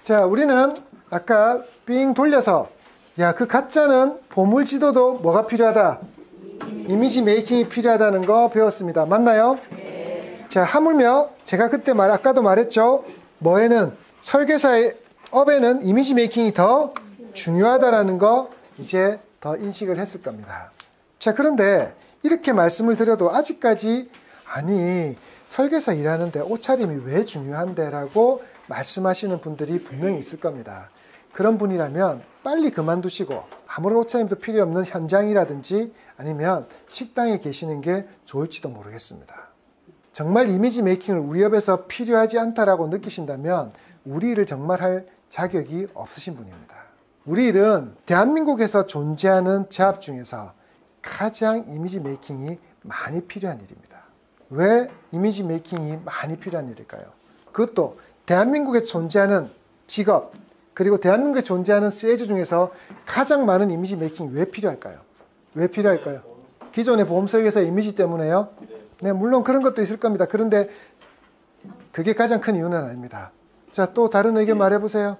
자, 우리는 아까 삥 돌려서 야, 그 가짜는 보물 지도도 뭐가 필요하다? 이미지 메이킹이 필요하다는 거 배웠습니다. 맞나요? 네. 자, 하물며 제가 그때 아까도 말했죠. 뭐에는 설계사의 업에는 이미지 메이킹이 더 중요하다라는 거 이제 더 인식을 했을 겁니다. 자, 그런데 이렇게 말씀을 드려도 아직까지 아니 설계사 일하는데 옷차림이 왜 중요한데 라고 말씀하시는 분들이 분명히 있을 겁니다. 그런 분이라면 빨리 그만두시고 아무런 옷차림도 필요 없는 현장이라든지 아니면 식당에 계시는 게 좋을지도 모르겠습니다. 정말 이미지 메이킹을 우리 업에서 필요하지 않다라고 느끼신다면 우리 일을 정말 할 자격이 없으신 분입니다. 우리 일은 대한민국에서 존재하는 제업 중에서 가장 이미지 메이킹이 많이 필요한 일입니다. 왜 이미지 메이킹이 많이 필요한 일일까요? 그것도 대한민국에 존재하는 직업 그리고 대한민국에 존재하는 세일즈 중에서 가장 많은 이미지 메이킹이 왜 필요할까요? 왜 필요할까요? 기존의 보험 설계사의 이미지 때문에요? 네, 물론 그런 것도 있을 겁니다. 그런데 그게 가장 큰 이유는 아닙니다. 자, 또 다른 의견 말해보세요.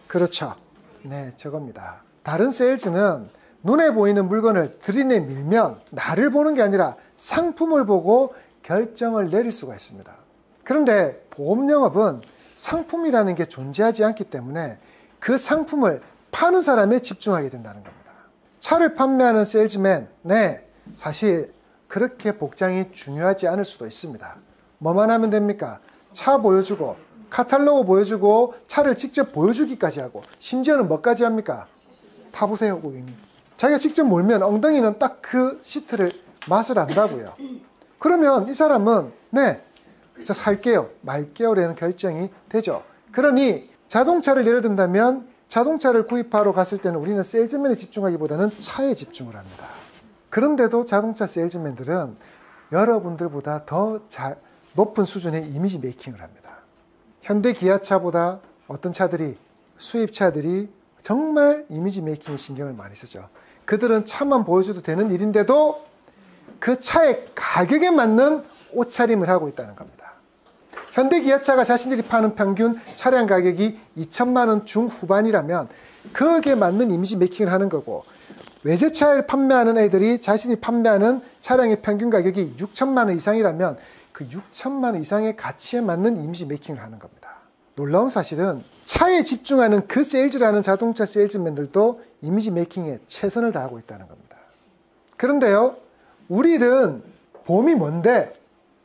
그렇죠. 네, 저겁니다. 다른 세일즈는 눈에 보이는 물건을 들이내 밀면 나를 보는 게 아니라 상품을 보고 결정을 내릴 수가 있습니다. 그런데 보험 영업은 상품이라는 게 존재하지 않기 때문에 그 상품을 파는 사람에 집중하게 된다는 겁니다. 차를 판매하는 세일즈맨, 네, 사실 그렇게 복장이 중요하지 않을 수도 있습니다. 뭐만 하면 됩니까? 차 보여주고 카탈로그 보여주고 차를 직접 보여주기까지 하고 심지어는 뭐까지 합니까? 타보세요, 고객님. 자기가 직접 몰면 엉덩이는 딱 그 시트를 맛을 안다고요. 그러면 이 사람은 네, 저 살게요, 말게요라는 결정이 되죠. 그러니 자동차를 예를 든다면 자동차를 구입하러 갔을 때는 우리는 세일즈맨에 집중하기보다는 차에 집중을 합니다. 그런데도 자동차 세일즈맨들은 여러분들보다 더 높은 수준의 이미지 메이킹을 합니다. 현대 기아차보다 어떤 차들이 수입차들이 정말 이미지 메이킹에 신경을 많이 쓰죠. 그들은 차만 보여줘도 되는 일인데도 그 차의 가격에 맞는 옷차림을 하고 있다는 겁니다. 현대 기아차가 자신들이 파는 평균 차량 가격이 2천만 원 중후반이라면 거기에 맞는 이미지 메이킹을 하는 거고, 외제차를 판매하는 애들이 자신이 판매하는 차량의 평균 가격이 6천만 원 이상이라면 그 6천만 원 이상의 가치에 맞는 이미지 메이킹을 하는 겁니다. 놀라운 사실은 차에 집중하는 그 세일즈라는 자동차 세일즈맨들도 이미지 메이킹에 최선을 다하고 있다는 겁니다. 그런데요, 우리 일은 보험이 뭔데?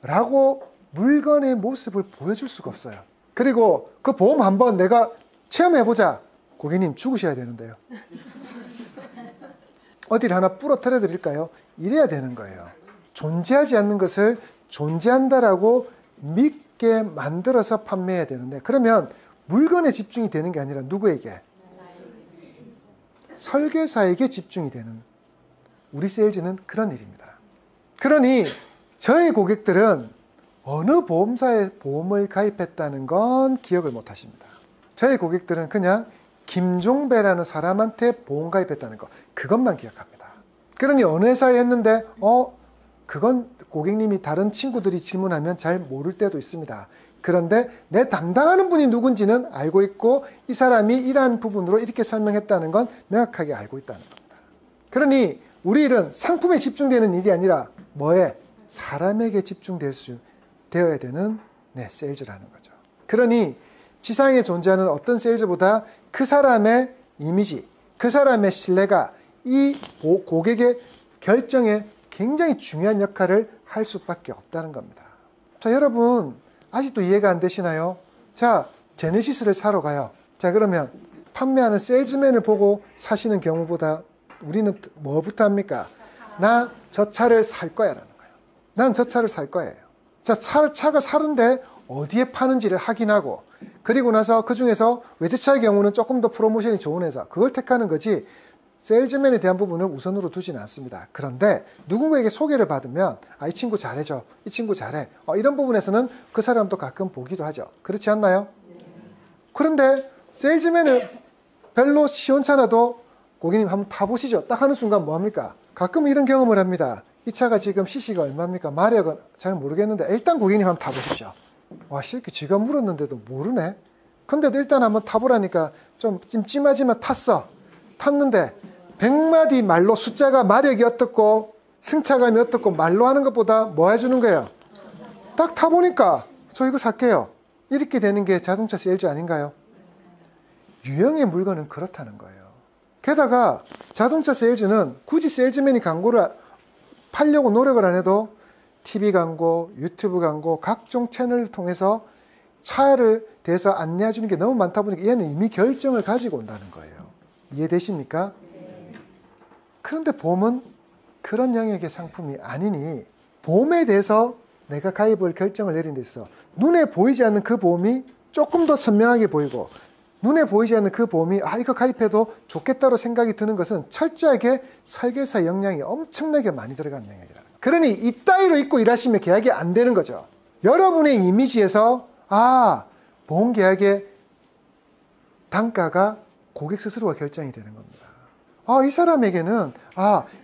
라고 물건의 모습을 보여줄 수가 없어요. 그리고 그 보험 한번 내가 체험해보자. 고객님 죽으셔야 되는데요. 어디를 하나 부러뜨려 드릴까요? 이래야 되는 거예요. 존재하지 않는 것을 존재한다라고 믿게 만들어서 판매해야 되는데, 그러면 물건에 집중이 되는 게 아니라 누구에게? 설계사에게 집중이 되는 우리 세일즈는 그런 일입니다. 그러니 저희 고객들은 어느 보험사에 보험을 가입했다는 건 기억을 못 하십니다. 저희 고객들은 그냥 김종배라는 사람한테 보험 가입했다는 거, 그것만 기억합니다. 그러니 어느 회사에 했는데 그건 고객님이 다른 친구들이 질문하면 잘 모를 때도 있습니다. 그런데 내 담당하는 분이 누군지는 알고 있고 이 사람이 이러한 부분으로 이렇게 설명했다는 건 명확하게 알고 있다는 겁니다. 그러니 우리 일은 상품에 집중되는 일이 아니라 뭐에? 사람에게 집중되어야 되는 세일즈라는 거죠. 그러니 지상에 존재하는 어떤 세일즈보다 그 사람의 이미지, 그 사람의 신뢰가 이 고객의 결정에 굉장히 중요한 역할을 할 수밖에 없다는 겁니다. 자, 여러분 아직도 이해가 안 되시나요? 자, 제네시스를 사러 가요. 자, 그러면 판매하는 세일즈맨을 보고 사시는 경우보다 우리는 뭐부터 합니까? 나 저 차를 살 거야 라는 거예요. 난 저 차를 살 거예요. 자, 차가 사는데 어디에 파는지를 확인하고, 그리고 나서 그 중에서 외제차의 경우는 조금 더 프로모션이 좋은 회사, 그걸 택하는 거지 세일즈맨에 대한 부분을 우선으로 두지는 않습니다. 그런데 누군가에게 소개를 받으면 이 친구 잘해줘, 이 친구 잘해, 이런 부분에서는 그 사람도 가끔 보기도 하죠. 그렇지 않나요? 그런데 세일즈맨을 별로 시원찮아도 고객님 한번 타보시죠. 딱 하는 순간 뭐합니까? 가끔 이런 경험을 합니다. 이 차가 지금 CC가 얼마입니까? 마력은 잘 모르겠는데 일단 고객님 한번 타보십시오. 와, 이렇게 지가 물었는데도 모르네? 근데도 일단 한번 타보라니까 좀 찜찜하지만 탔는데 100마디 말로 숫자가 마력이 어떻고 승차감이 어떻고 말로 하는 것보다 뭐 해주는 거예요? 딱 타보니까 저 이거 살게요. 이렇게 되는 게 자동차 세일즈 아닌가요? 유형의 물건은 그렇다는 거예요. 게다가 자동차 세일즈는 굳이 세일즈맨이 광고를 팔려고 노력을 안 해도 TV 광고, 유튜브 광고, 각종 채널을 통해서 차를 대해서 안내해 주는 게 너무 많다 보니까 얘는 이미 결정을 가지고 온다는 거예요. 이해되십니까? 그런데 보험은 그런 영역의 상품이 아니니 보험에 대해서 내가 가입을 결정을 내린 데 있어 눈에 보이지 않는 그 보험이 조금 더 선명하게 보이고 눈에 보이지 않는 그 보험이 이거 가입해도 좋겠다로 생각이 드는 것은 철저하게 설계사 역량이 엄청나게 많이 들어가는 영역이라는 거예요. 그러니 이따위로 입고 일하시면 계약이 안 되는 거죠. 여러분의 이미지에서 보험 계약의 단가가 고객 스스로가 결정이 되는 겁니다. 이 사람에게는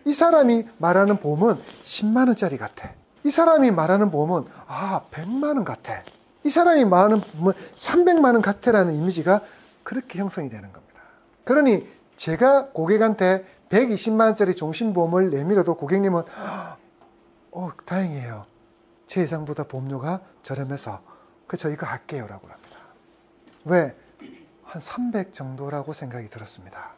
이 사람이 말하는 보험은 10만 원짜리 같아. 이 사람이 말하는 보험은 100만 원 같아. 이 사람이 말하는 보험은 300만 원 같아라는 이미지가 그렇게 형성이 되는 겁니다. 그러니 제가 고객한테 120만 원짜리 종신보험을 내밀어도 고객님은 다행이에요. 제 예상보다 보험료가 저렴해서 그래서 이거 할게요 라고 합니다. 왜? 한 300 정도라고 생각이 들었습니다.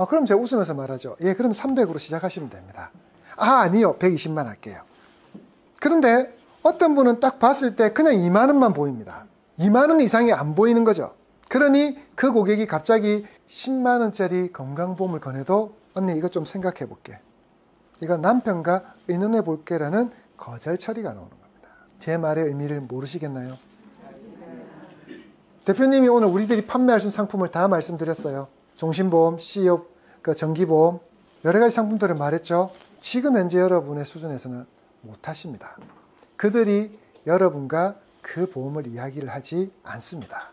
그럼 제가 웃으면서 말하죠. 예, 그럼 300으로 시작하시면 됩니다. 아니요. 120만 할게요. 그런데 어떤 분은 딱 봤을 때 그냥 2만 원만 보입니다. 2만 원 이상이 안 보이는 거죠. 그러니 그 고객이 갑자기 10만 원짜리 건강보험을 권해도 언니 이거 좀 생각해 볼게. 이거 남편과 의논해 볼게 라는 거절 처리가 나오는 겁니다. 제 말의 의미를 모르시겠나요? 대표님이 오늘 우리들이 판매할 수 있는 상품을 다 말씀드렸어요. 종신보험, CEO, 정기보험 여러 가지 상품들을 말했죠. 지금 현재 여러분의 수준에서는 못하십니다. 그들이 여러분과 그 보험을 이야기를 하지 않습니다.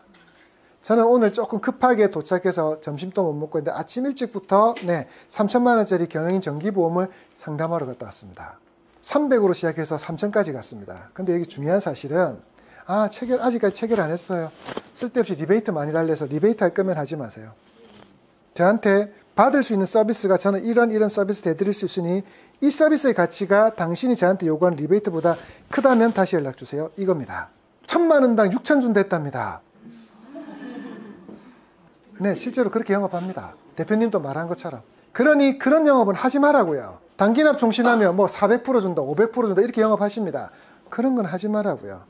저는 오늘 조금 급하게 도착해서 점심도 못 먹고 있는데 아침 일찍부터 3천만 원짜리 경영인 정기보험을 상담하러 갔다 왔습니다. 300으로 시작해서 3천까지 갔습니다. 근데 여기 중요한 사실은 아직까지 체결 안 했어요. 쓸데없이 리베이트 많이 달래서 리베이트 할 거면 하지 마세요. 저한테 받을 수 있는 서비스가 저는 이런 서비스 대드릴 수 있으니 이 서비스의 가치가 당신이 저한테 요구하는 리베이트보다 크다면 다시 연락 주세요. 이겁니다. 1,000만 원당 6천 준 됐답니다. 네, 실제로 그렇게 영업합니다. 대표님도 말한 것처럼. 그러니 그런 영업은 하지 말라고요. 단기납 종신하면 400% 준다, 500% 준다 이렇게 영업하십니다. 그런 건 하지 말라고요.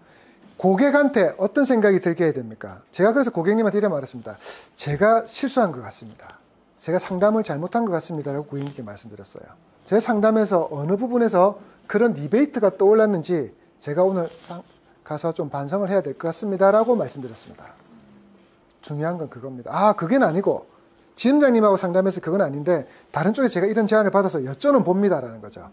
고객한테 어떤 생각이 들게 해야 됩니까? 제가 그래서 고객님한테 이래 말했습니다. 제가 실수한 것 같습니다. 제가 상담을 잘못한 것 같습니다. 라고 고객님께 말씀드렸어요. 제 상담에서 어느 부분에서 그런 리베이트가 떠올랐는지 제가 오늘 가서 좀 반성을 해야 될 것 같습니다. 라고 말씀드렸습니다. 중요한 건 그겁니다. 그건 아니고 지점장님하고 상담해서 그건 아닌데 다른 쪽에 제가 이런 제안을 받아서 여쭤는 봅니다. 라는 거죠.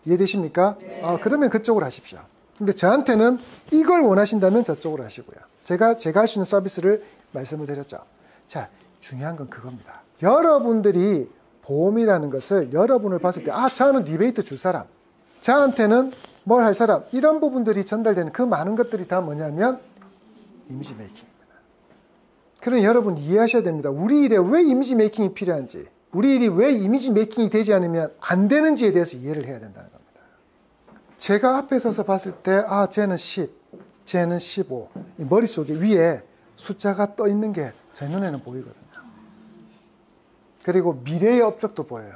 이해되십니까? 그러면 그쪽으로 하십시오. 근데 저한테는 이걸 원하신다면 저쪽으로 하시고요. 제가 할 수 있는 서비스를 말씀을 드렸죠. 자, 중요한 건 그겁니다. 여러분들이 보험이라는 것을 여러분을 봤을 때 저는 리베이트 줄 사람, 저한테는 뭘 할 사람, 이런 부분들이 전달되는 그 많은 것들이 다 뭐냐면 이미지 메이킹입니다. 그러니 여러분 이해하셔야 됩니다. 우리 일에 왜 이미지 메이킹이 필요한지, 우리 일이 왜 이미지 메이킹이 되지 않으면 안 되는지에 대해서 이해를 해야 된다는 겁니다. 제가 앞에 서서 봤을 때 쟤는 10, 쟤는 15 이 머릿속에 위에 숫자가 떠 있는 게 제 눈에는 보이거든요. 그리고 미래의 업적도 보여요.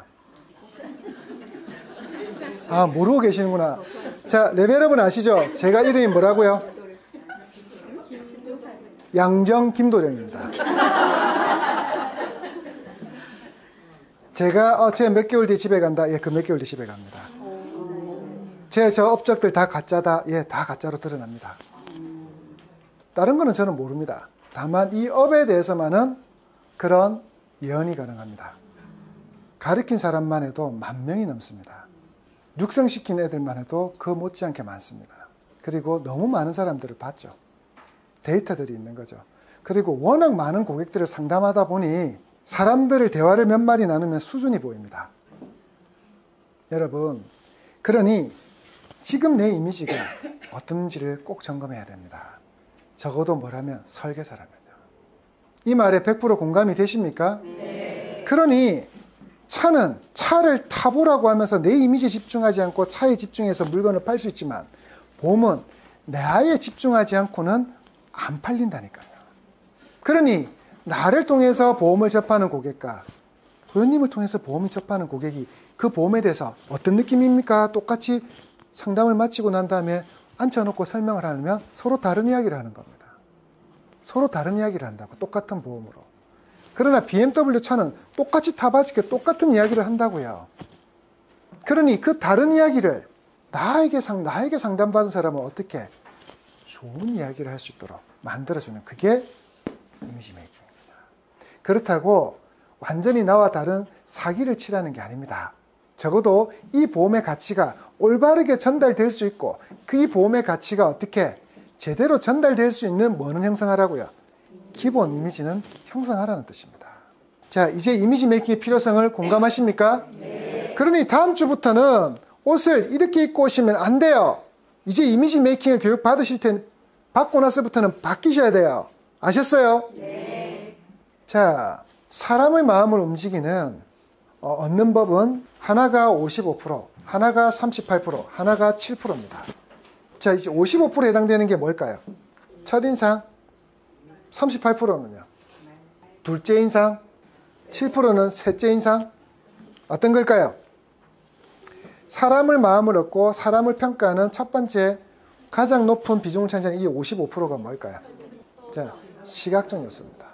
모르고 계시는구나. 자, 레벨업은 아시죠? 제가 이름이 뭐라고요? 양정 김도령입니다. 제가 쟤 몇 개월 뒤에 집에 간다. 그 몇 개월 뒤에 집에 갑니다. 저 업적들 다 가짜다. 다 가짜로 드러납니다. 다른 거는 저는 모릅니다. 다만 이 업에 대해서만은 그런 예언이 가능합니다. 가르친 사람만 해도 10,000명이 넘습니다. 육성시킨 애들만 해도 그 못지않게 많습니다. 그리고 너무 많은 사람들을 봤죠. 데이터들이 있는 거죠. 그리고 워낙 많은 고객들을 상담하다 보니 사람들을 대화를 몇 마디 나누면 수준이 보입니다. 여러분, 그러니 지금 내 이미지가 어떤지를 꼭 점검해야 됩니다. 적어도 뭐라면 설계사라면요. 이 말에 100% 공감이 되십니까? 네. 그러니 차를 타보라고 하면서 내 이미지에 집중하지 않고 차에 집중해서 물건을 팔 수 있지만 보험은 나에 집중하지 않고는 안 팔린다니까요. 그러니 나를 통해서 보험을 접하는 고객과 도련님을 통해서 보험을 접하는 고객이 그 보험에 대해서 어떤 느낌입니까? 똑같이 상담을 마치고 난 다음에 앉혀놓고 설명을 하면 서로 다른 이야기를 하는 겁니다. 서로 다른 이야기를 한다고, 똑같은 보험으로. 그러나 BMW 차는 똑같이 타봤을 때 똑같은 이야기를 한다고요. 그러니 그 다른 이야기를 나에게 상담받은 사람은 어떻게 좋은 이야기를 할 수 있도록 만들어주는, 그게 이미지 메이킹입니다. 그렇다고 완전히 나와 다른 사기를 치라는 게 아닙니다. 적어도 이 보험의 가치가 올바르게 전달될 수 있고 그 이 보험의 가치가 어떻게 제대로 전달될 수 있는 뭐는 형성하라고요? 기본 이미지는 형성하라는 뜻입니다. 자, 이제 이미지 메이킹의 필요성을 공감하십니까? 네. 그러니 다음 주부터는 옷을 이렇게 입고 오시면 안 돼요. 이제 이미지 메이킹을 교육 받고 나서부터는 바뀌셔야 돼요. 아셨어요? 네. 자, 사람의 마음을 움직이는 얻는 법은 하나가 55%, 하나가 38%, 하나가 7%입니다. 자, 이제 55%에 해당되는 게 뭘까요? 첫인상, 38%는요. 둘째 인상, 7%는 셋째 인상. 어떤 걸까요? 사람을 마음을 얻고 사람을 평가하는 첫 번째 가장 높은 비중을 차지하는 이 55%가 뭘까요? 자, 시각적 요소입니다.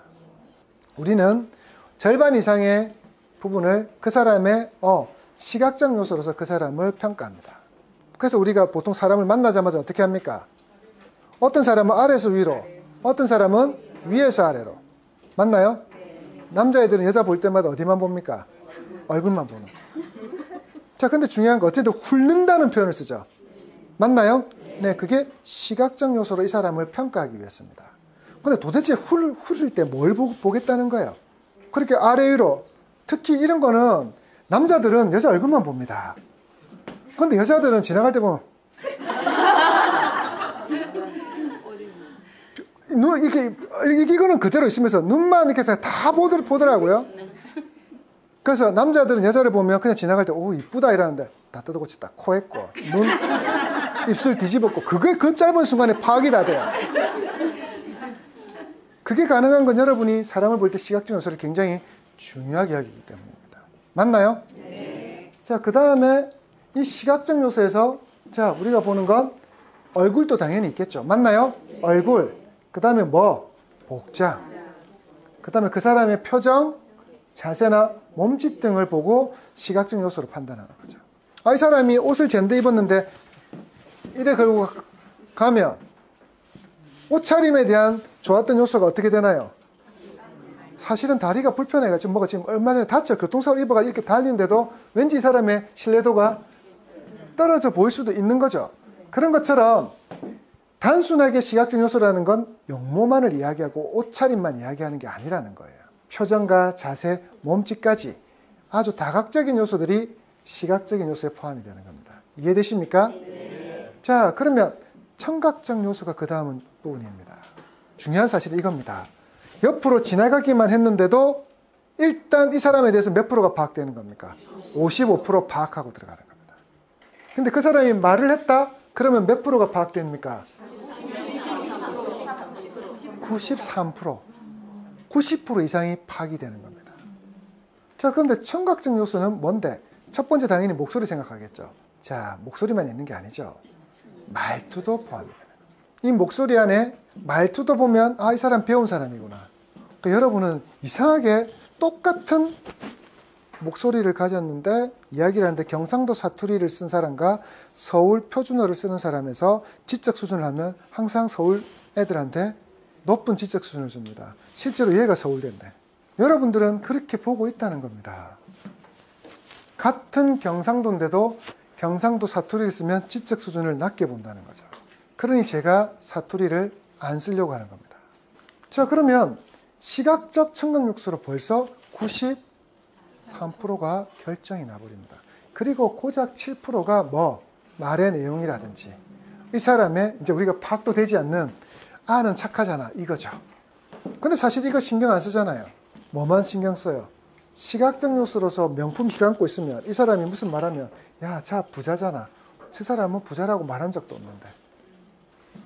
우리는 절반 이상의 부분을 그 사람의 시각적 요소로서 그 사람을 평가합니다. 그래서 우리가 보통 사람을 만나자마자 어떻게 합니까? 어떤 사람은 아래에서 위로, 어떤 사람은 위에서 아래로. 맞나요? 남자애들은 여자 볼 때마다 어디만 봅니까? 얼굴만 보는. 자, 근데 중요한 거 어쨌든 훑는다는 표현을 쓰죠. 맞나요? 네, 그게 시각적 요소로 이 사람을 평가하기 위해서입니다. 근데 도대체 훑을 때 뭘 보겠다는 거예요? 그렇게 아래 위로, 특히 이런 거는 남자들은 여자 얼굴만 봅니다. 근데 여자들은 지나갈 때 보면 이거는 그대로 있으면서 눈만 이렇게 다 보더라고요. 그래서 남자들은 여자를 보면 그냥 지나갈 때 오 이쁘다 이러는데 다 뜯어고치 딱 코 했고 눈 입술 뒤집었고 그 짧은 순간에 파악이 다 돼요. 그게 가능한 건 여러분이 사람을 볼 때 시각적 요소를 굉장히 중요하게 여기기 때문입니다. 맞나요? 네. 자, 그 다음에 이 시각적 요소에서 자, 우리가 보는 건 얼굴도 당연히 있겠죠. 맞나요? 네. 얼굴. 그 다음에 뭐? 복장. 그 다음에 그 사람의 표정, 자세나 몸짓 등을 보고 시각적 요소로 판단하는 거죠. 아, 이 사람이 옷을 젠데 입었는데 이래 걸고 가면 옷차림에 대한 좋았던 요소가 어떻게 되나요? 사실은 다리가 불편해가지고 뭐가 지금 얼마 전에 다쳐 교통사고를 입어가 이렇게 달리는데도 왠지 이 사람의 신뢰도가 떨어져 보일 수도 있는 거죠. 그런 것처럼 단순하게 시각적 요소라는 건 용모만을 이야기하고 옷차림만 이야기하는 게 아니라는 거예요. 표정과 자세, 몸짓까지 아주 다각적인 요소들이 시각적인 요소에 포함이 되는 겁니다. 이해되십니까? 네. 자, 그러면 청각적 요소가 그 다음 부분입니다. 중요한 사실은 이겁니다. 옆으로 지나가기만 했는데도 일단 이 사람에 대해서 몇 프로가 파악되는 겁니까? 55% 파악하고 들어가는 겁니다. 근데 그 사람이 말을 했다? 그러면 몇 프로가 파악됩니까? 93%. 90% 이상이 파악이 되는 겁니다. 자, 그런데 청각적 요소는 뭔데? 첫 번째 당연히 목소리 생각하겠죠. 자, 목소리만 있는 게 아니죠. 말투도 포함이 됩니다. 이 목소리 안에 말투도 보면 아, 이 사람 배운 사람이구나. 그러니까 여러분은 이상하게 똑같은 목소리를 가졌는데 이야기를 하는데 경상도 사투리를 쓴 사람과 서울 표준어를 쓰는 사람에서 지적 수준을 하면 항상 서울 애들한테 높은 지적 수준을 줍니다. 실제로 얘가 서울대인데 여러분들은 그렇게 보고 있다는 겁니다. 같은 경상도인데도 경상도 사투리를 쓰면 지적 수준을 낮게 본다는 거죠. 그러니 제가 사투리를 안 쓰려고 하는 겁니다. 자, 그러면 시각적 청각 요소로 벌써 93%가 결정이 나버립니다. 그리고 고작 7%가 뭐 말의 내용이라든지 이 사람의 이제 우리가 파악도 되지 않는 아는 착하잖아 이거죠. 근데 사실 이거 신경 안 쓰잖아요. 뭐만 신경 써요? 시각적 요소로서 명품 휘감고 있으면 이 사람이 무슨 말하면 야, 자 부자잖아. 저 사람은 부자라고 말한 적도 없는데.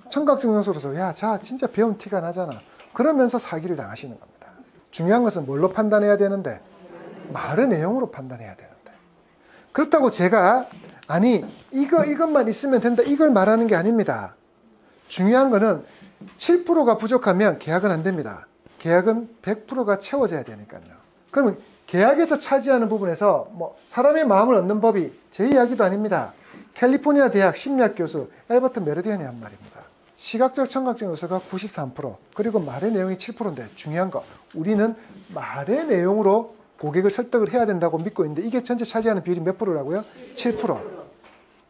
청각적 요소로서 야, 자 진짜 배운 티가 나잖아. 그러면서 사기를 당하시는 겁니다. 중요한 것은 뭘로 판단해야 되는데? 말의 내용으로 판단해야 되는데. 그렇다고 제가 아니 이것만 있으면 된다 이걸 말하는 게 아닙니다. 중요한 거는 7%가 부족하면 계약은 안 됩니다. 계약은 100%가 채워져야 되니까요. 그러면 계약에서 차지하는 부분에서 뭐 사람의 마음을 얻는 법이 제 이야기도 아닙니다. 캘리포니아 대학 심리학 교수 엘버트 메르디안이 한 말입니다. 시각적 청각적 요소가 93% 그리고 말의 내용이 7%인데 중요한 거 우리는 말의 내용으로 고객을 설득을 해야 된다고 믿고 있는데 이게 전체 차지하는 비율이 몇 프로라고요? 7%.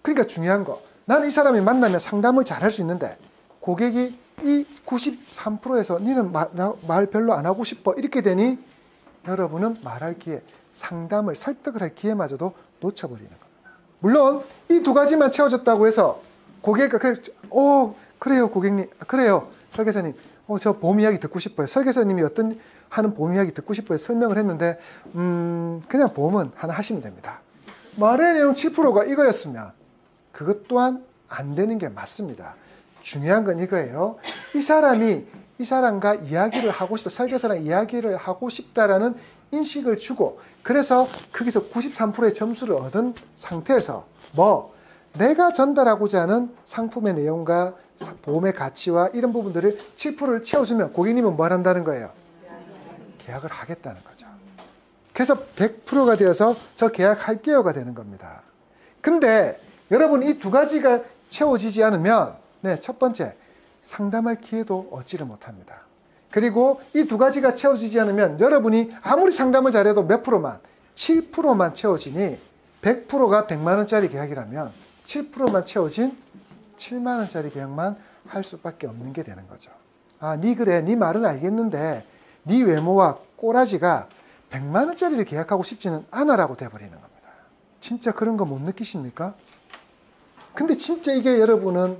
그러니까 중요한 거 나는 이 사람이 만나면 상담을 잘 할 수 있는데 고객이 이 93%에서 니는 말 별로 안 하고 싶어 이렇게 되니 여러분은 말할 기회, 상담을 설득을 할 기회마저도 놓쳐버리는 겁니다. 물론 이 두 가지만 채워졌다고 해서 고객가 그래요 고객님 그래요 설계사님 저 보험 이야기 듣고 싶어요. 설계사님이 어떤 하는 보험 이야기 듣고 싶어요. 설명을 했는데 그냥 보험은 하나 하시면 됩니다. 말의 내용 7%가 이거였으면 그것 또한 안 되는 게 맞습니다. 중요한 건 이거예요. 이 사람과 이야기를 하고 싶다. 설계사랑 이야기를 하고 싶다라는 인식을 주고 그래서 거기서 93%의 점수를 얻은 상태에서 내가 전달하고자 하는 상품의 내용과 보험의 가치와 이런 부분들을 7%를 채워주면 고객님은 뭘 한다는 거예요? 계약을 하겠다는 거죠. 그래서 100%가 되어서 저 계약할게요가 되는 겁니다. 근데 여러분 이 두 가지가 채워지지 않으면 첫 번째 상담할 기회도 얻지를 못합니다. 그리고 이 두 가지가 채워지지 않으면 여러분이 아무리 상담을 잘해도 몇 프로만 7%만 채워지니 100%가 100만 원짜리 계약이라면 7%만 채워진 7만 원짜리 계약만 할 수밖에 없는 게 되는 거죠. 니 그래 니 말은 알겠는데 니 외모와 꼬라지가 100만 원짜리를 계약하고 싶지는 않아라고 돼버리는 겁니다. 진짜 그런 거 못 느끼십니까? 근데 진짜 이게 여러분은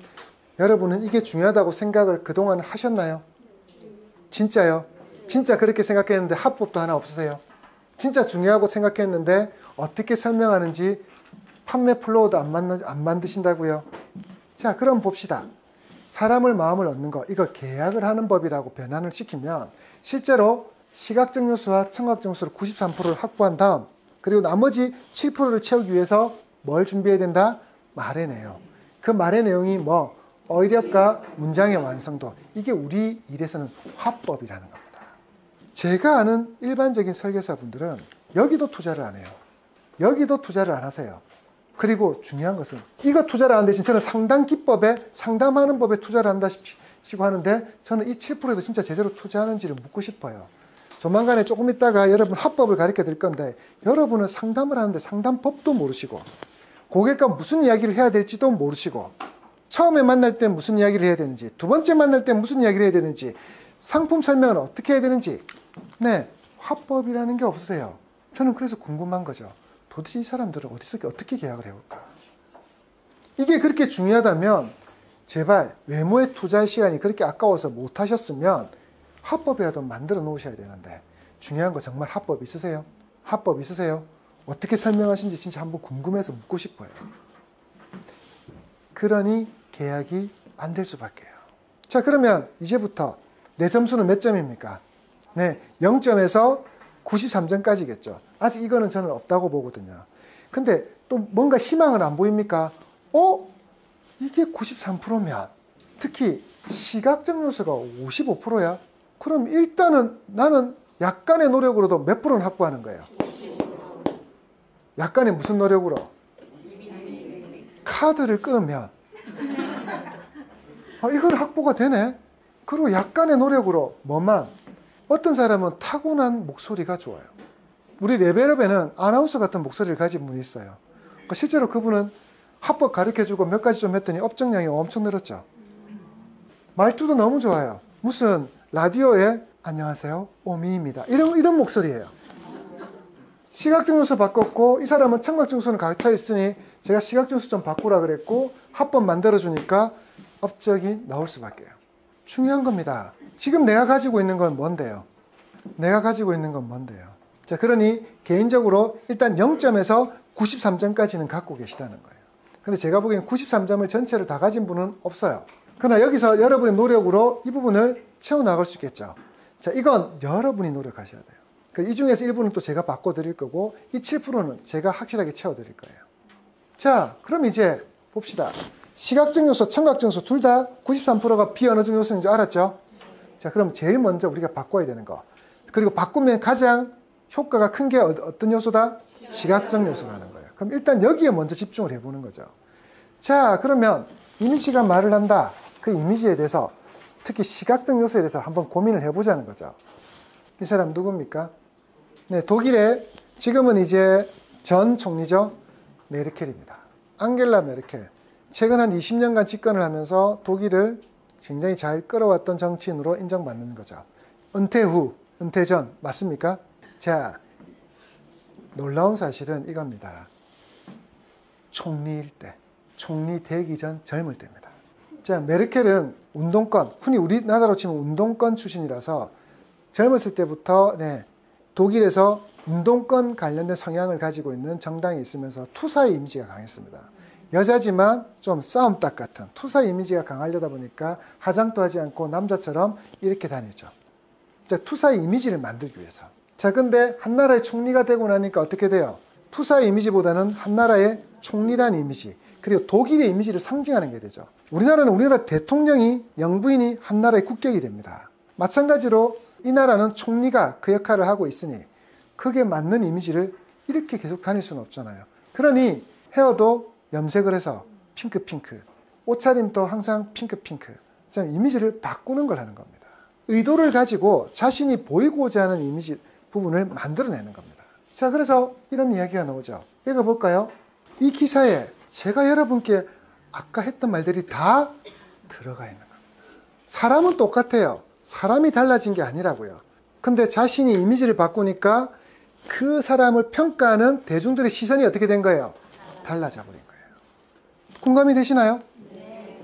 이게 중요하다고 생각을 그동안 하셨나요? 진짜요? 진짜 그렇게 생각했는데 합법도 하나 없으세요? 진짜 중요하고 생각했는데 어떻게 설명하는지 판매 플로우도 안 만드신다고요? 자, 그럼 봅시다. 사람을 마음을 얻는 거, 이거 계약을 하는 법이라고 변환을 시키면 실제로 시각적 요소와 청각적 요소로 93%를 확보한 다음 그리고 나머지 7%를 채우기 위해서 뭘 준비해야 된다? 말의 내용. 그 말의 내용이 어휘력과 문장의 완성도. 이게 우리 일에서는 화법이라는 겁니다. 제가 아는 일반적인 설계사분들은 여기도 투자를 안 해요. 여기도 투자를 안 하세요. 그리고 중요한 것은 이거 투자를 하는 대신 저는 상담 기법에 상담하는 법에 투자를 한다시고 하는데 저는 이 7%에도 진짜 제대로 투자하는지를 묻고 싶어요. 조만간에 조금 있다가 여러분 합법을 가르쳐 드릴 건데 여러분은 상담을 하는데 상담법도 모르시고 고객과 무슨 이야기를 해야 될지도 모르시고 처음에 만날 때 무슨 이야기를 해야 되는지 두 번째 만날 때 무슨 이야기를 해야 되는지 상품 설명은 어떻게 해야 되는지 화법이라는 게 없으세요. 저는 그래서 궁금한 거죠. 도대체 이 사람들은 어디서 어떻게 계약을 해올까? 이게 그렇게 중요하다면 제발 외모에 투자할 시간이 그렇게 아까워서 못하셨으면 합법이라도 만들어 놓으셔야 되는데 중요한 거 정말 합법 있으세요? 합법 있으세요? 어떻게 설명하신지 진짜 한번 궁금해서 묻고 싶어요. 그러니 계약이 안 될 수밖에요. 자, 그러면 이제부터 내 점수는 몇 점입니까? 0점에서 93점까지겠죠. 아직 이거는 저는 없다고 보거든요. 근데 또 뭔가 희망은 안 보입니까? 이게 93%면 특히 시각적 요소가 55%야? 그럼 일단은 나는 약간의 노력으로도 몇 프로는 확보하는 거예요? 약간의 무슨 노력으로? 카드를 끄면 이건 확보가 되네. 그리고 약간의 노력으로 어떤 사람은 타고난 목소리가 좋아요. 우리 레벨업에는 아나운서 같은 목소리를 가진 분이 있어요. 실제로 그분은 합법 가르쳐주고 몇 가지 좀 했더니 업적량이 엄청 늘었죠. 말투도 너무 좋아요. 무슨 라디오에 안녕하세요 오미입니다 이런 목소리예요. 시각적 요소 바꿨고 이 사람은 청각적 요소는 갇혀 있으니 제가 시각적 요소 좀 바꾸라 그랬고 합법 만들어주니까 업적이 나올 수밖에요. 중요한 겁니다. 지금 내가 가지고 있는 건 뭔데요? 내가 가지고 있는 건 뭔데요? 자, 그러니 개인적으로 일단 0점에서 93점까지는 갖고 계시다는 거예요. 근데 제가 보기에는 93점을 전체를 다 가진 분은 없어요. 그러나 여기서 여러분의 노력으로 이 부분을 채워나갈 수 있겠죠. 자, 이건 여러분이 노력하셔야 돼요. 이 중에서 일부는 또 제가 바꿔드릴 거고, 이 7%는 제가 확실하게 채워드릴 거예요. 자, 그럼 이제 봅시다. 시각적 요소, 청각적 요소 둘 다 93%가 비언어적 요소인 줄 알았죠? 자, 그럼 제일 먼저 우리가 바꿔야 되는 거. 그리고 바꾸면 가장 효과가 큰 게 어떤 요소다? 시각적 요소라는 거예요. 그럼 일단 여기에 먼저 집중을 해보는 거죠. 자, 그러면 이미지가 말을 한다. 그 이미지에 대해서, 특히 시각적 요소에 대해서 한번 고민을 해보자는 거죠. 이 사람 누굽니까? 네, 독일의 지금은 이제 전 총리죠. 메르켈입니다. 앙겔라 메르켈. 최근 한 20년간 집권을 하면서 독일을 굉장히 잘 끌어왔던 정치인으로 인정받는 거죠. 은퇴 후, 은퇴 전 맞습니까? 자, 놀라운 사실은 이겁니다. 총리일 때, 총리 되기 전 젊을 때입니다. 자, 메르켈은 운동권, 흔히 우리나라로 치면 운동권 출신이라서 젊었을 때부터 독일에서 운동권 관련된 성향을 가지고 있는 정당이 있으면서 투사의 이미지가 강했습니다. 여자지만 좀 싸움닭 같은 투사 이미지가 강하려다 보니까 화장도 하지 않고 남자처럼 이렇게 다니죠. 자, 투사의 이미지를 만들기 위해서. 자, 근데 한 나라의 총리가 되고 나니까 어떻게 돼요? 투사의 이미지보다는 한 나라의 총리라는 이미지, 그리고 독일의 이미지를 상징하는 게 되죠. 우리나라는 우리나라 대통령이 영부인이 한 나라의 국격이 됩니다. 마찬가지로 이 나라는 총리가 그 역할을 하고 있으니 그게 맞는 이미지를 이렇게 계속 다닐 수는 없잖아요. 그러니 헤어도 염색을 해서 핑크핑크, 옷차림도 항상 핑크핑크, 이미지를 바꾸는 걸 하는 겁니다. 의도를 가지고 자신이 보이고자 하는 이미지 부분을 만들어내는 겁니다. 자, 그래서 이런 이야기가 나오죠. 읽어볼까요? 이 기사에 제가 여러분께 아까 했던 말들이 다 들어가 있는 겁니다. 사람은 똑같아요. 사람이 달라진 게 아니라고요. 근데 자신이 이미지를 바꾸니까 그 사람을 평가하는 대중들의 시선이 어떻게 된 거예요? 달라져 버린 거예요. 공감이 되시나요? 네.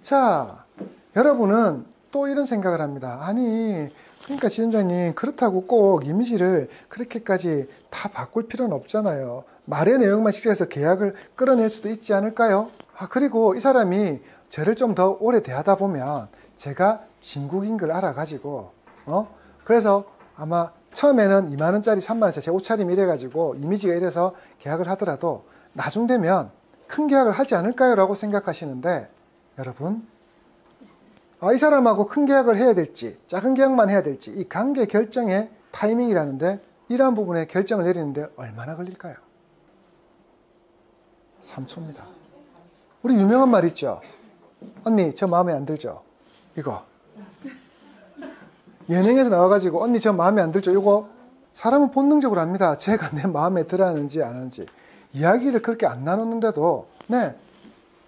자, 여러분은 또 이런 생각을 합니다. 아니, 그러니까 지점장님, 그렇다고 꼭 이미지를 그렇게까지 다 바꿀 필요는 없잖아요. 말의 내용만 식재해서 계약을 끌어낼 수도 있지 않을까요? 그리고 이 사람이 저를 좀 더 오래 대하다 보면 제가 진국인 걸 알아가지고, 그래서 아마 처음에는 2만원짜리 3만원짜리 제 옷차림 이래가지고 이미지가 이래서 계약을 하더라도 나중 되면 큰 계약을 하지 않을까요? 라고 생각하시는데, 여러분, 이 사람하고 큰 계약을 해야 될지 작은 계약만 해야 될지 이 관계 결정의 타이밍이라는데, 이러한 부분에 결정을 내리는데 얼마나 걸릴까요? 3초입니다. 우리 유명한 말 있죠. 언니 저 마음에 안 들죠? 이거 예능에서 나와가지고 언니 저 마음에 안 들죠? 이거 사람은 본능적으로 압니다. 제가 내 마음에 들어하는지 안 하는지. 이야기를 그렇게 안 나눴는데도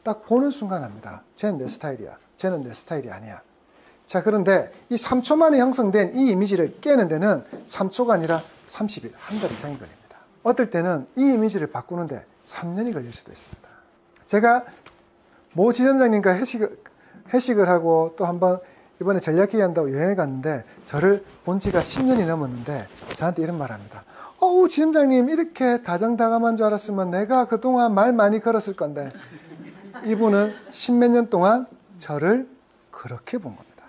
딱 보는 순간 압니다. 쟤는 내 스타일이야, 쟤는 내 스타일이 아니야. 자, 그런데 이 3초 만에 형성된 이 이미지를 깨는 데는 3초가 아니라 30일, 한 달 이상이 걸립니다. 어떨 때는 이 이미지를 바꾸는데 3년이 걸릴 수도 있습니다. 제가 모 지점장님과 회식을 하고 또 한번 이번에 전략회의 한다고 여행을 갔는데 저를 본 지가 10년이 넘었는데 저한테 이런 말 합니다. 지점장님 이렇게 다정다감한 줄 알았으면 내가 그동안 말 많이 걸었을 건데. 이분은 10몇 년 동안 저를 그렇게 본 겁니다.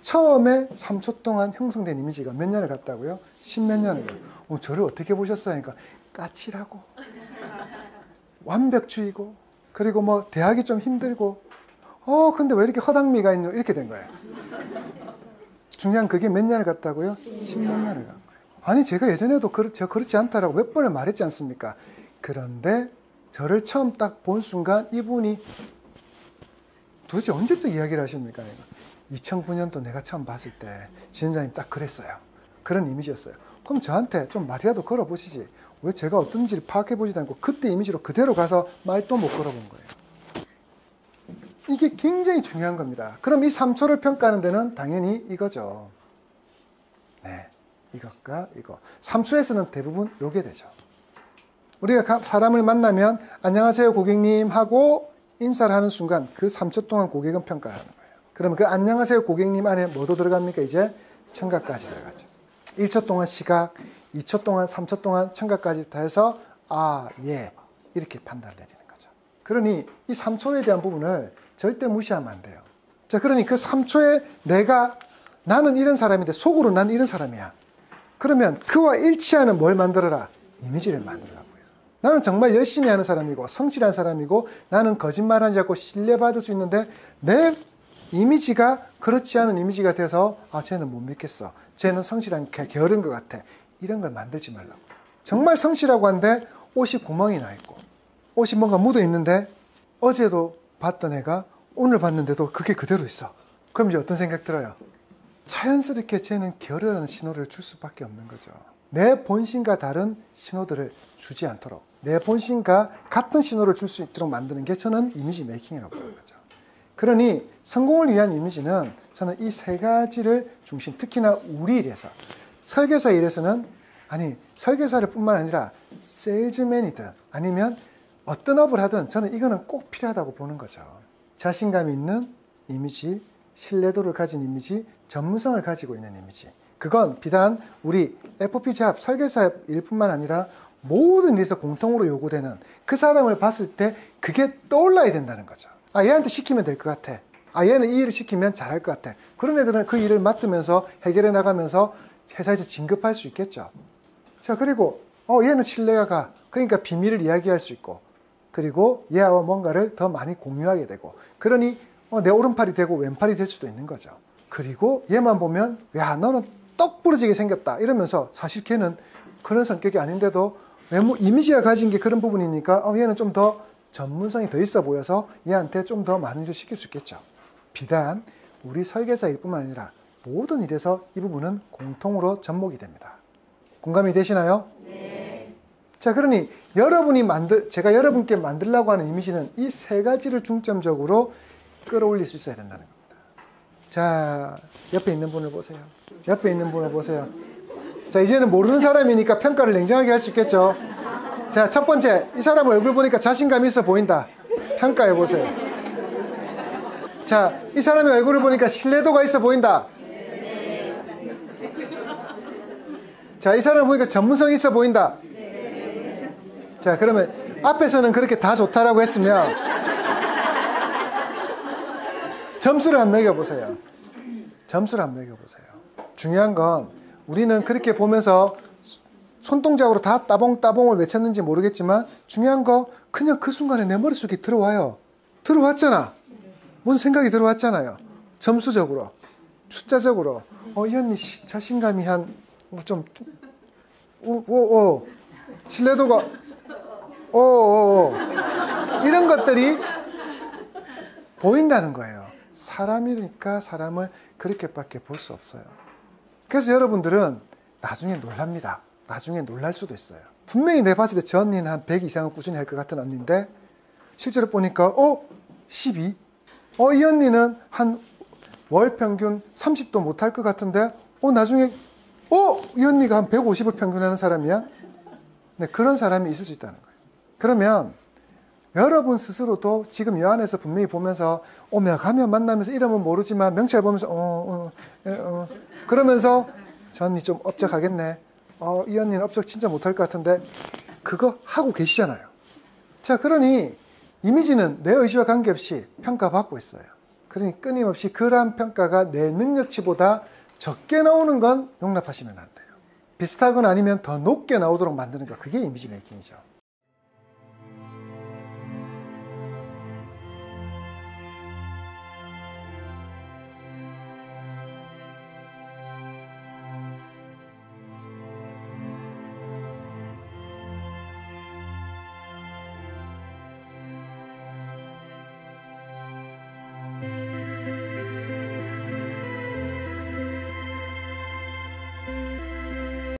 처음에 3초 동안 형성된 이미지가 몇 년을 갔다고요? 10몇 년을. 저를 어떻게 보셨어요? 그러니까 까칠하고 완벽주의고, 그리고 뭐 대하기 좀 힘들고, 근데 왜 이렇게 허당미가 있노? 이렇게 된 거예요. 중요한 그게 몇 년을 갔다고요? 10몇 년을 간 거예요. 아니, 제가 예전에도 제가 그렇지 않다라고 몇 번을 말했지 않습니까? 그런데 저를 처음 딱 본 순간 이분이 도대체 언제적 이야기를 하십니까? 2009년도 내가 처음 봤을 때 지점장님 딱 그랬어요. 그런 이미지였어요. 그럼 저한테 좀 말이라도 걸어보시지. 왜 제가 어떤지를 파악해보지도 않고 그때 이미지로 그대로 가서 말도 못 걸어본 거예요. 이게 굉장히 중요한 겁니다. 그럼 이 3초를 평가하는 데는 당연히 이거죠. 네, 이것과 이거. 3초에서는 대부분 요게 되죠. 우리가 사람을 만나면 안녕하세요 고객님 하고 인사를 하는 순간 그 3초 동안 고객은 평가를 하는 거예요. 그러면 그 안녕하세요 고객님 안에 뭐도 들어갑니까? 이제 청각까지 들어가죠. 1초 동안 시각, 2초 동안, 3초 동안 청각까지 다 해서 아, 예 이렇게 판단을 내리는 거죠. 그러니 이 3초에 대한 부분을 절대 무시하면 안 돼요. 자, 그러니 그 3초에 나는 이런 사람인데 속으로 나는 이런 사람이야. 그러면 그와 일치하는 뭘 만들어라? 이미지를 만들라고요. 나는 정말 열심히 하는 사람이고 성실한 사람이고 나는 거짓말하지 않고 신뢰받을 수 있는데 내 이미지가 그렇지 않은 이미지가 돼서 아, 쟤는 못 믿겠어. 쟤는 성실한 게으른 것 같아. 이런 걸 만들지 말라고. 정말 성실하고 한데 옷이 구멍이 나 있고 옷이 뭔가 묻어 있는데 어제도 봤던 애가 오늘 봤는데도 그게 그대로 있어. 그럼 이제 어떤 생각 들어요? 자연스럽게 쟤는 게으르다는 신호를 줄 수밖에 없는 거죠. 내 본심과 다른 신호들을 주지 않도록 내 본심과 같은 신호를 줄 수 있도록 만드는 게 저는 이미지 메이킹이라고 보는 거죠. 그러니 성공을 위한 이미지는 저는 이 세 가지를 중심, 특히나 우리 일에서 설계사 일에서는 아니 설계사를 뿐만 아니라 세일즈맨이든 아니면 어떤 업을 하든 저는 이거는 꼭 필요하다고 보는 거죠. 자신감 있는 이미지, 신뢰도를 가진 이미지, 전문성을 가지고 있는 이미지. 그건 비단 우리 FP 잡 설계사 일뿐만 아니라 모든 일에서 공통으로 요구되는 그 사람을 봤을 때 그게 떠올라야 된다는 거죠. 아, 얘한테 시키면 될 것 같아. 아, 얘는 이 일을 시키면 잘할 것 같아. 그런 애들은 그 일을 맡으면서 해결해 나가면서 회사에서 진급할 수 있겠죠. 자, 그리고 얘는 신뢰가 가. 그러니까 비밀을 이야기할 수 있고 그리고 얘와 뭔가를 더 많이 공유하게 되고 그러니 내 오른팔이 되고 왼팔이 될 수도 있는 거죠. 그리고 얘만 보면 야, 너는 똑 부러지게 생겼다 이러면서 사실 걔는 그런 성격이 아닌데도 외모 이미지가 가진 게 그런 부분이니까 얘는 좀 더 전문성이 더 있어 보여서 얘한테 좀 더 많은 일을 시킬 수 있겠죠. 비단 우리 설계사 일뿐만 아니라 모든 일에서 이 부분은 공통으로 접목이 됩니다. 공감이 되시나요? 네. 자, 그러니 제가 여러분께 만들려고 하는 이미지는 이 세 가지를 중점적으로 끌어올릴 수 있어야 된다는 겁니다. 자, 옆에 있는 분을 보세요. 옆에 있는 분을 보세요. 자, 이제는 모르는 사람이니까 평가를 냉정하게 할 수 있겠죠. 자, 첫 번째, 이 사람 얼굴 보니까 자신감 있어 보인다. 평가해 보세요. 자, 이 사람의 얼굴을 보니까 신뢰도가 있어 보인다. 자, 이 사람을 보니까 전문성이 있어 보인다. 자, 그러면 앞에서는 그렇게 다 좋다라고 했으면 점수를 한번 매겨보세요. 점수를 한번 매겨보세요. 중요한 건 우리는 그렇게 보면서 손동작으로 다 따봉따봉을 외쳤는지 모르겠지만 중요한 거 그냥 그 순간에 내 머릿속에 들어와요. 들어왔잖아. 무슨 생각이 들어왔잖아요. 점수적으로, 숫자적으로. 이 언니 자신감이 신뢰도가 이런 것들이 보인다는 거예요. 사람이니까 사람을 그렇게밖에 볼 수 없어요. 그래서 여러분들은 나중에 놀랍니다. 나중에 놀랄 수도 있어요. 분명히 내 봤을 때 저 언니는 한 100 이상은 꾸준히 할 것 같은 언니인데 실제로 보니까 12? 이 언니는 한 월 평균 30도 못할 것 같은데 나중에 이 언니가 한 150을 평균하는 사람이야? 네, 그런 사람이 있을 수 있다는 거예요. 그러면 여러분 스스로도 지금 여 안에서 분명히 보면서 가면 만나면서 이름은 모르지만 명찰 보면서 그러면서 저 언니 좀 업적하겠네. 이 언니는 업적 진짜 못할 것 같은데 그거 하고 계시잖아요. 자, 그러니 이미지는 내 의지와 관계없이 평가받고 있어요. 그러니 끊임없이 그러한 평가가 내 능력치보다 적게 나오는 건 용납하시면 안 돼요. 비슷하거나 아니면 더 높게 나오도록 만드는 거, 그게 이미지 메이킹이죠.